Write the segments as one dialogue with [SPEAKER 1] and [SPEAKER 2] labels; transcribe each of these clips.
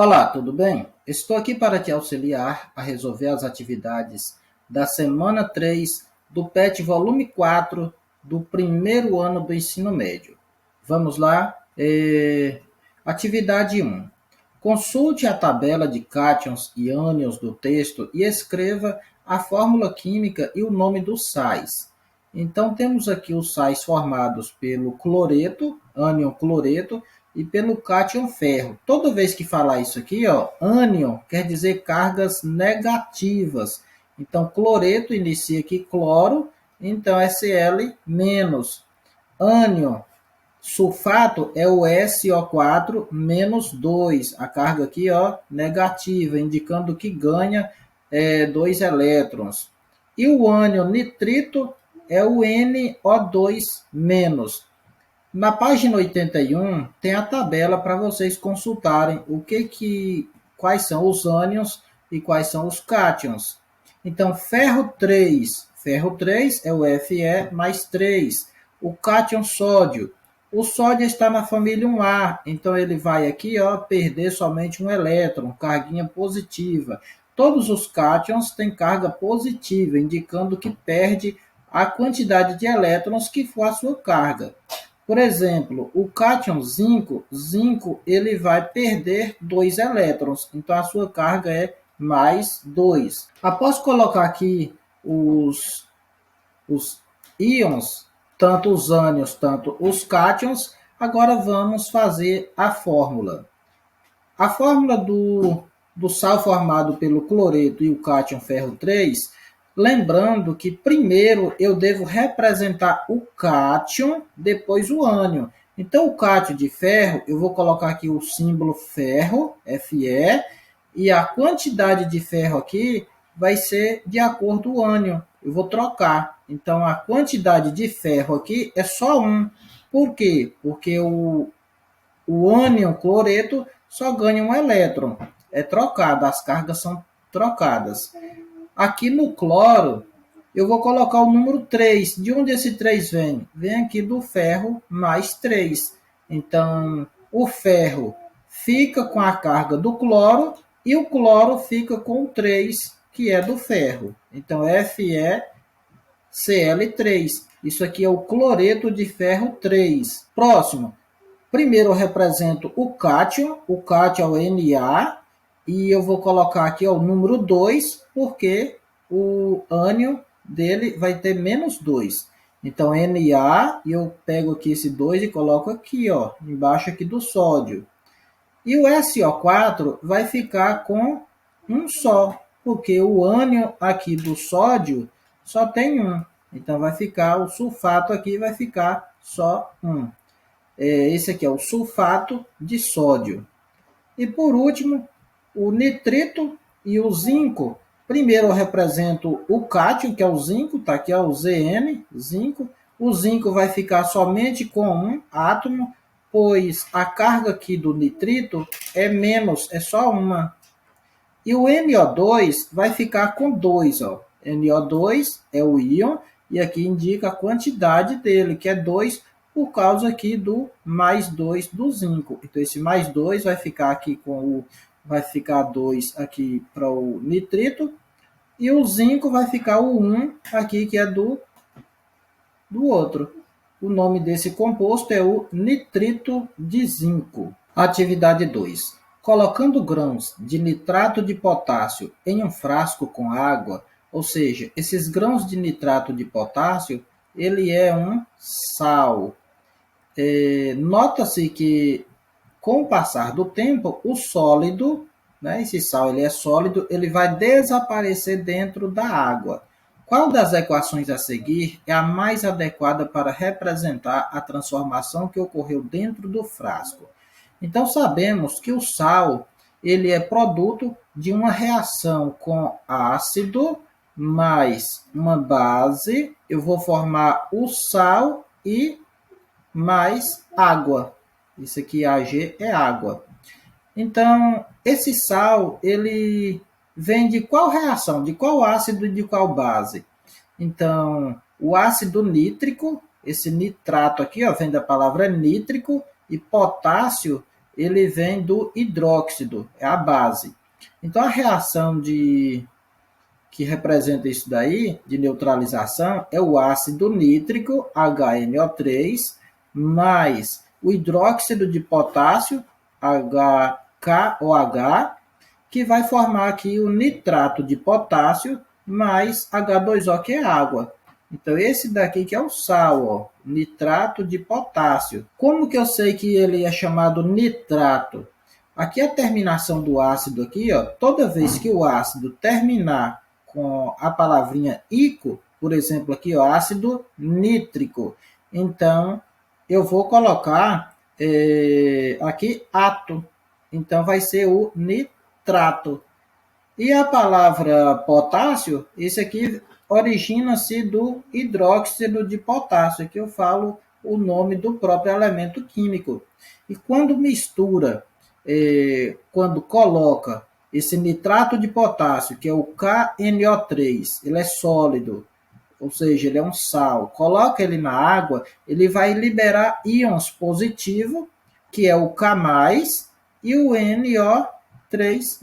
[SPEAKER 1] Olá, tudo bem? Estou aqui para te auxiliar a resolver as atividades da semana 3 do PET volume 4 do primeiro ano do ensino médio. Vamos lá? Atividade 1. Consulte a tabela de cátions e ânions do texto e escreva a fórmula química e o nome dos sais. Então, temos aqui os sais formados pelo cloreto, ânion cloreto, e pelo cátion ferro. Toda vez que falar isso aqui, ó, ânion quer dizer cargas negativas. Então, cloreto inicia aqui cloro, então Sl menos. Ânion, sulfato é o SO4 menos 2. A carga aqui, ó, negativa, indicando que ganha 2 elétrons. E o ânion nitrito é o NO2 menos. Na página 81 tem a tabela para vocês consultarem quais são os ânions e quais são os cátions. Então, ferro 3 é o Fe mais 3. O cátion sódio. O sódio está na família 1A, então ele vai aqui perder somente um elétron, carguinha positiva. Todos os cátions têm carga positiva, indicando que perde a quantidade de elétrons que for a sua carga. Por exemplo, o cátion zinco ele vai perder 2 elétrons, então a sua carga é mais 2. Após colocar aqui os íons, tanto os ânions, tanto os cátions, agora vamos fazer a fórmula. A fórmula do sal formado pelo cloreto e o cátion ferro 3, lembrando que primeiro eu devo representar o cátion, depois o ânion. Então, o cátion de ferro, eu vou colocar aqui o símbolo ferro, Fe, e a quantidade de ferro aqui vai ser de acordo com o ânion. Eu vou trocar. Então, a quantidade de ferro aqui é só 1. Por quê? Porque o ânion cloreto só ganha um elétron. É trocado, as cargas são trocadas. Aqui no cloro, eu vou colocar o número 3. De onde esse 3 vem? Vem aqui do ferro mais 3. Então, o ferro fica com a carga do cloro e o cloro fica com o 3, que é do ferro. Então, FeCl3. Isso aqui é o cloreto de ferro 3. Próximo. Primeiro eu represento o cátion é o Na, e eu vou colocar aqui o número 2, porque o ânion dele vai ter menos 2. Então, Na, e eu pego aqui esse 2 e coloco aqui, embaixo aqui do sódio. E o SO4 vai ficar com um só, porque o ânion aqui do sódio só tem um. Então, vai ficar, o sulfato aqui vai ficar só um. Esse aqui é o sulfato de sódio. E por último, o nitrito e o zinco. Primeiro eu represento o cátion, que é o zinco, tá aqui o Zn, zinco. O zinco vai ficar somente com um átomo, pois a carga aqui do nitrito é menos, é só uma. E o NO2 vai ficar com 2, NO2 é o íon, e aqui indica a quantidade dele, que é 2, por causa aqui do mais 2 do zinco. Então, esse mais 2 vai ficar aqui vai ficar 2 aqui para o nitrito, e o zinco vai ficar o 1 aqui, que é do outro. O nome desse composto é o nitrito de zinco. Atividade 2. Colocando grãos de nitrato de potássio em um frasco com água, ou seja, esses grãos de nitrato de potássio, ele é um sal. Nota-se que, com o passar do tempo, o sólido, esse sal ele é sólido, ele vai desaparecer dentro da água. Qual das equações a seguir é a mais adequada para representar a transformação que ocorreu dentro do frasco? Então, sabemos que o sal ele é produto de uma reação com ácido mais uma base. Eu vou formar o sal e mais água. Isso aqui, Ag, é água. Então, esse sal, ele vem de qual reação? De qual ácido e de qual base? Então, o ácido nítrico, esse nitrato aqui, vem da palavra nítrico, e potássio, ele vem do hidróxido, é a base. Então, a reação que representa isso daí, de neutralização, é o ácido nítrico, HNO3, mais o hidróxido de potássio, HKOH, que vai formar aqui o nitrato de potássio mais H2O, que é água. Então, esse daqui que é o sal, ó, nitrato de potássio. Como que eu sei que ele é chamado nitrato? Aqui a terminação do ácido aqui, ó, toda vez que o ácido terminar com a palavrinha ico, por exemplo, aqui, ó, ácido nítrico, então eu vou colocar aqui ato. Então vai ser o nitrato. E a palavra potássio, esse aqui origina-se do hidróxido de potássio, que eu falo o nome do próprio elemento químico. E quando mistura, quando coloca esse nitrato de potássio, que é o KNO3, ele é sólido, ou seja, ele é um sal, coloca ele na água, ele vai liberar íons positivos, que é o K+, e o NO3-.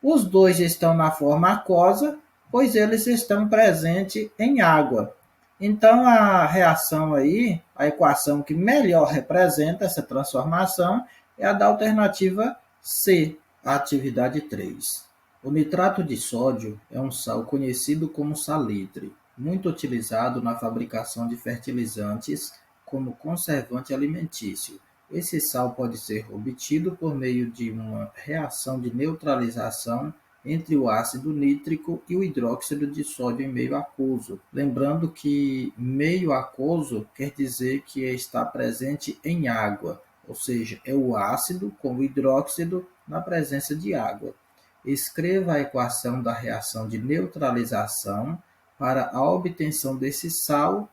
[SPEAKER 1] Os dois estão na forma aquosa, pois eles estão presentes em água. Então, a reação aí, a equação que melhor representa essa transformação é a da alternativa C, a atividade 3. O nitrato de sódio é um sal conhecido como salitre, muito utilizado na fabricação de fertilizantes como conservante alimentício. Esse sal pode ser obtido por meio de uma reação de neutralização entre o ácido nítrico e o hidróxido de sódio em meio aquoso. Lembrando que meio aquoso quer dizer que está presente em água, ou seja, é o ácido com o hidróxido na presença de água. Escreva a equação da reação de neutralização para a obtenção desse sal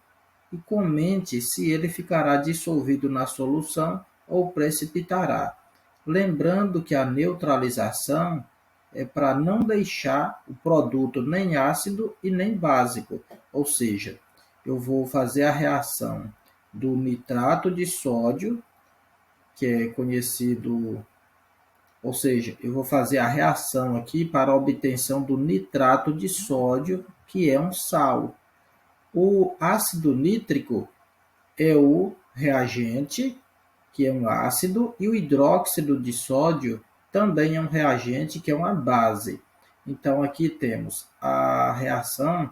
[SPEAKER 1] e comente se ele ficará dissolvido na solução ou precipitará. Lembrando que a neutralização é para não deixar o produto nem ácido e nem básico, ou seja, eu vou fazer a reação do nitrato de sódio, que é conhecido, ou seja, eu vou fazer a reação aqui para a obtenção do nitrato de sódio, que é um sal. O ácido nítrico é o reagente, que é um ácido, e o hidróxido de sódio também é um reagente, que é uma base. Então, aqui temos a reação,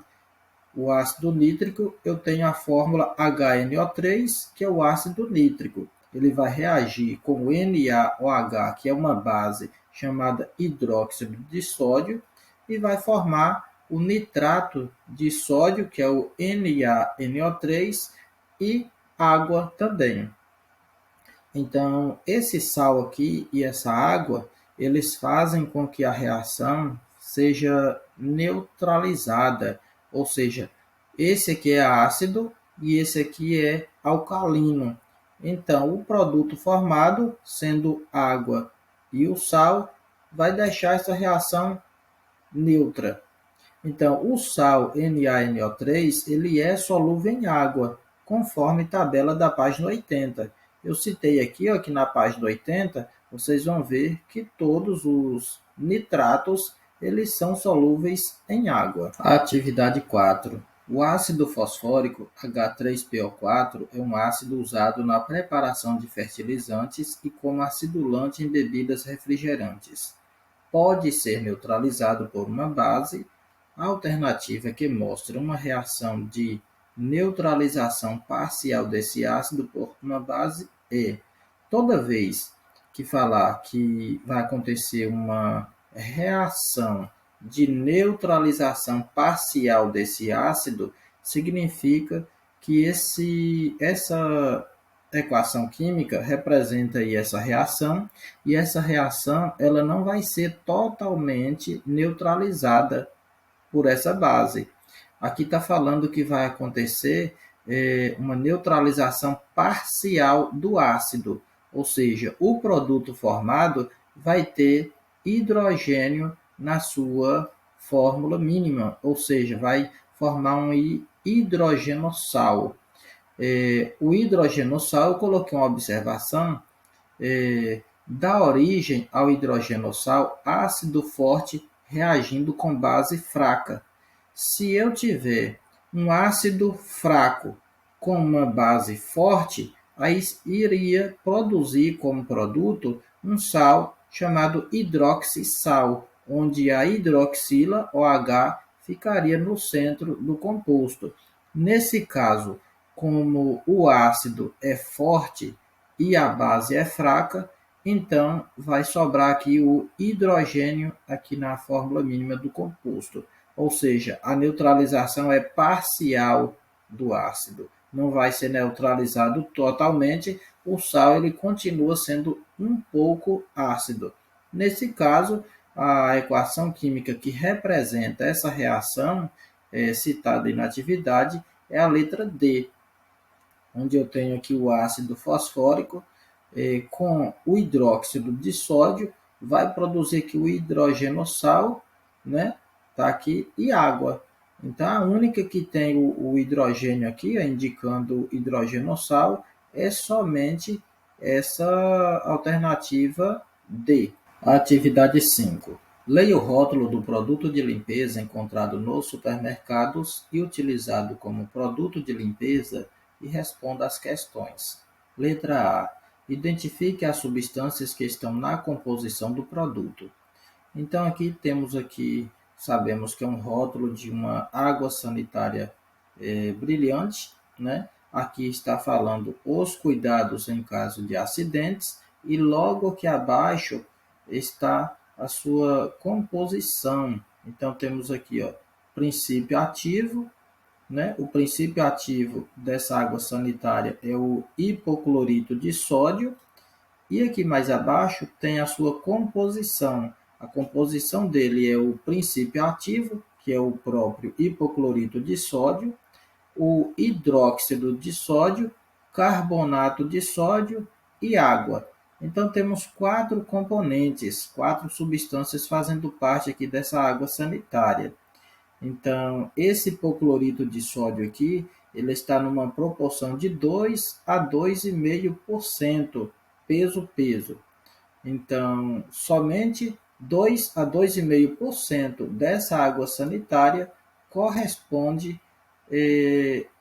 [SPEAKER 1] o ácido nítrico, eu tenho a fórmula HNO3, que é o ácido nítrico. Ele vai reagir com o NaOH, que é uma base chamada hidróxido de sódio, e vai formar o nitrato de sódio, que é o NaNO3, e água também. Então, esse sal aqui e essa água, eles fazem com que a reação seja neutralizada, ou seja, esse aqui é ácido e esse aqui é alcalino. Então, o produto formado, sendo água e o sal, vai deixar essa reação neutra. Então, o sal NaNO3, ele é solúvel em água, conforme tabela da página 80. Eu citei aqui, ó, que na página 80, vocês vão ver que todos os nitratos, eles são solúveis em água. Atividade 4. O ácido fosfórico H3PO4 é um ácido usado na preparação de fertilizantes e como acidulante em bebidas refrigerantes. Pode ser neutralizado por uma base. A alternativa que mostra uma reação de neutralização parcial desse ácido por uma base é: toda vez que falar que vai acontecer uma reação de neutralização parcial desse ácido, significa que essa equação química representa aí essa reação, e essa reação ela não vai ser totalmente neutralizada por essa base. Aqui está falando que vai acontecer uma neutralização parcial do ácido, ou seja, o produto formado vai ter hidrogênio na sua fórmula mínima, ou seja, vai formar um hidrogenossal. O hidrogenossal, eu coloquei uma observação, dá origem ao hidrogenossal ácido forte reagindo com base fraca. Se eu tiver um ácido fraco com uma base forte, aí iria produzir como produto um sal chamado hidroxissal, onde a hidroxila, OH, ficaria no centro do composto. Nesse caso, como o ácido é forte e a base é fraca, então vai sobrar aqui o hidrogênio aqui na fórmula mínima do composto. Ou seja, a neutralização é parcial do ácido. Não vai ser neutralizado totalmente, o sal ele continua sendo um pouco ácido. Nesse caso, a equação química que representa essa reação citada em atividade é a letra D, onde eu tenho aqui o ácido fosfórico com o hidróxido de sódio, vai produzir aqui o hidrogenossal, né? Tá aqui, e água. Então, a única que tem o hidrogênio aqui, indicando hidrogenossal, é somente essa alternativa D. Atividade 5. Leia o rótulo do produto de limpeza encontrado nos supermercados e utilizado como produto de limpeza e responda às questões. Letra A. Identifique as substâncias que estão na composição do produto. Então aqui temos sabemos que é um rótulo de uma água sanitária brilhante, né? Aqui está falando os cuidados em caso de acidentes e logo aqui abaixo está a sua composição. Então temos aqui, princípio ativo, né? O princípio ativo dessa água sanitária é o hipoclorito de sódio. E aqui mais abaixo tem a sua composição. A composição dele é o princípio ativo, que é o próprio hipoclorito de sódio, o hidróxido de sódio, carbonato de sódio e água. Então temos 4 componentes, 4 substâncias fazendo parte aqui dessa água sanitária. Então, esse hipoclorito de sódio aqui, ele está numa proporção de 2 a 2,5% peso-peso. Então, somente 2 a 2,5% dessa água sanitária corresponde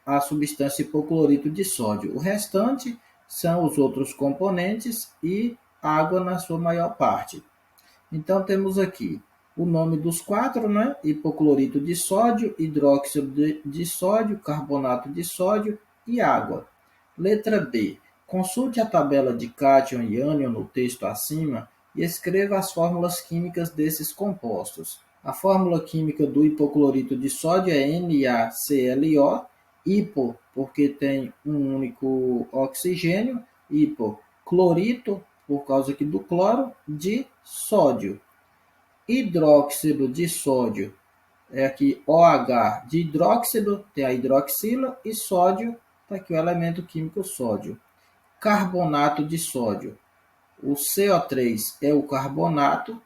[SPEAKER 1] à substância hipoclorito de sódio. O restante são os outros componentes e água na sua maior parte. Então, temos aqui o nome dos 4, né? Hipoclorito de sódio, hidróxido de sódio, carbonato de sódio e água. Letra B. Consulte a tabela de cátion e ânion no texto acima e escreva as fórmulas químicas desses compostos. A fórmula química do hipoclorito de sódio é NaClO, hipo porque tem um único oxigênio, hipoclorito por causa aqui do cloro, de sódio. Hidróxido de sódio é aqui OH de hidróxido, tem a hidroxila, e sódio, está aqui o elemento químico sódio. Carbonato de sódio, o CO3 é o carbonato,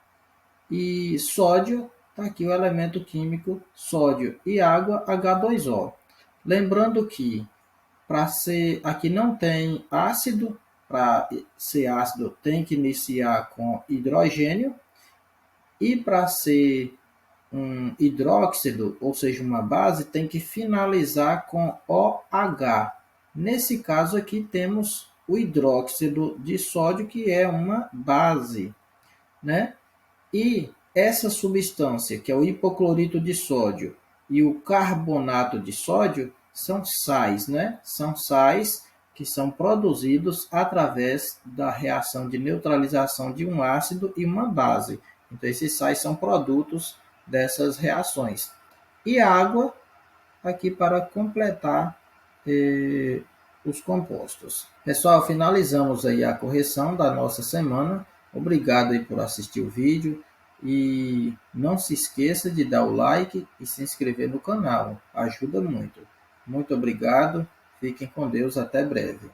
[SPEAKER 1] e sódio, está aqui o elemento químico sódio, e água H2O. Lembrando que aqui não tem ácido, para ser ácido tem que iniciar com hidrogênio, e para ser um hidróxido, ou seja, uma base, tem que finalizar com OH. Nesse caso aqui temos o hidróxido de sódio, que é uma base, né? E essa substância, que é o hipoclorito de sódio e o carbonato de sódio, são sais, né? São sais que são produzidos através da reação de neutralização de um ácido e uma base. Então, esses sais são produtos dessas reações. E água, aqui para completar os compostos. Pessoal, finalizamos aí a correção da nossa semana. Obrigado aí por assistir o vídeo. E não se esqueça de dar o like e se inscrever no canal. Ajuda muito. Muito obrigado. Fiquem com Deus. Até breve.